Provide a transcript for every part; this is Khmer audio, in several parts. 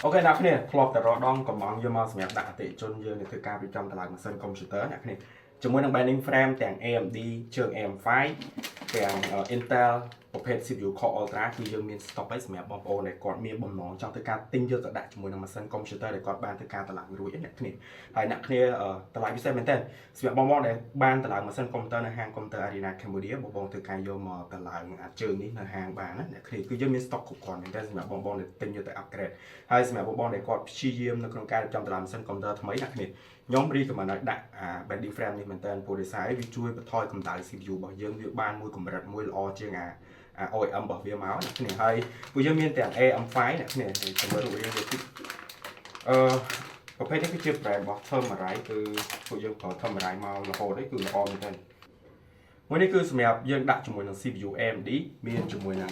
អូខេអ្នកគ្នាធ្លាប់តែរកដងកំងយកមកសម្រាប់ដាក់អតិជនយើងនៅធ្វើការរៀបចំតម្លៃម៉ាស៊ីនកុំព្យូទ័រអ្នកគ្នាជាមួយនឹង binding frame ទាំង AMD ជើង AM5 ទាំង Intel ប្រភេទ CPU Core Ultra គឺយើងមាន stock ឲ្យសម្រាប់បងប្អូនដែលគាត់មានបំណងចង់ធ្វើការទិញយកទៅដាក់ជាមួយនឹងម៉ាស៊ីនកុំព្យូទ័រដែលគាត់បានធ្វើការតម្លើងរួចអ្នកគ្នាហើយអ្នកគ្នាតម្លៃពិសេសមែនតើសម្រាប់បងប្អូនដែលបានតម្លើងម៉ាស៊ីនកុំព្យូទ័រនៅហាងកុំព្យូទ័រ Arena Cambodia បងប្អូនធ្វើការយកមកតម្លើងជើងនេះនៅហាងបានណាអ្នកគ្នាគឺយើងមាន stock គ្រប់គ្រាន់មែនតើសម្រាប់បងប្អូនដែលទិញយកទៅ upgrade ហើយសម្រាប់បងប្អូនដែលគាត់ព្យាយាមនៅក្នុងការរៀបចំតម្លើងម៉ាស៊ីនកុំព្យូទ័រថ្មីអ្នកគ្នាខ្ញុំ recommend ឲ្យដាក់ binding frame នេះមែនតើព្រោះដោយសារវាជួយបន្ថយកម្ដៅ CPU របស់យើងវាបានមួយកម្រិតមួយល្អជាងOEM របស់វាមកអ្នកគ្នាហើយពួកយើងមានទាំង AM5 អ្នកគ្នាចាំមើលរូបរាងវាតិចប្រភេទនេះគឺជា brand របស់ Thermarai គឺពួកយើងប្រើ Thermarai មករហូតđấy គឺល្អមែនតើមួយនេះគឺសម្រាប់យើងដាក់ជាមួយនឹង CPU AMD មានជាមួយនឹង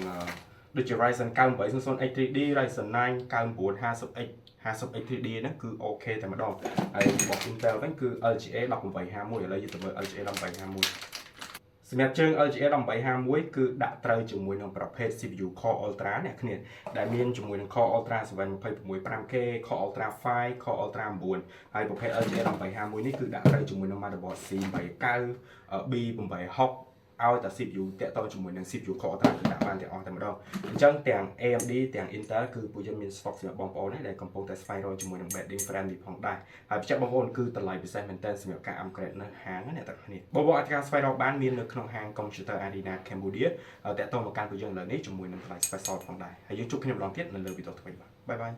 ដូចជា Ryzen 9800X 3D Ryzen 9 9950X 50X 3D ហ្នឹងគឺអូខេតែម្ដងហើយរបស់ Intel វិញគឺ LGA 1851ឥឡូវយើងទៅមើល LGA 1851សម្រាប់ជើង LGA 1851គឺដាក់ត្រូវជាមួយនឹងប្រភេទ CPU Core Ultra អ្នកគ្នាដែលមានជាមួយនឹង Core Ultra 7 26 5K Core Ultra 5 Core Ultra 9ហើយប្រភេទ LGA 1851នេះគឺដាក់ត្រូវជាមួយនឹង motherboard C89 B860ឲ្យតែ CPU តាក់ទងជាមួយនឹង CPU Core Ultra គឺដាក់បានទាំងអស់តែម្ដងអញ្ចឹងទាំង AMD ទាំង Intel គឺពួកយើងមាន stock សម្រាប់បងប្អូនដែលកំពុងតែស្វែងរកជាមួយនឹង binding frame នេះផងដែរហើយបញ្ជាក់បងប្អូនគឺតម្លៃពិសេសមែនទែនសម្រាប់ការ upgrade នៅហាងណាអ្នកទាំងគ្នាបងប្អូនអាចស្វែងរកបានមាននៅក្នុងហាង Computer Arena Cambodia តាក់ទងមកកាន់ពួកយើងឥឡូវនេះជាមួយនឹងតម្លៃ special ផងដែរហើយយើងជួបគ្នាម្ដងទៀតនៅលើវីដេអូថ្មីបាទបាយបាយ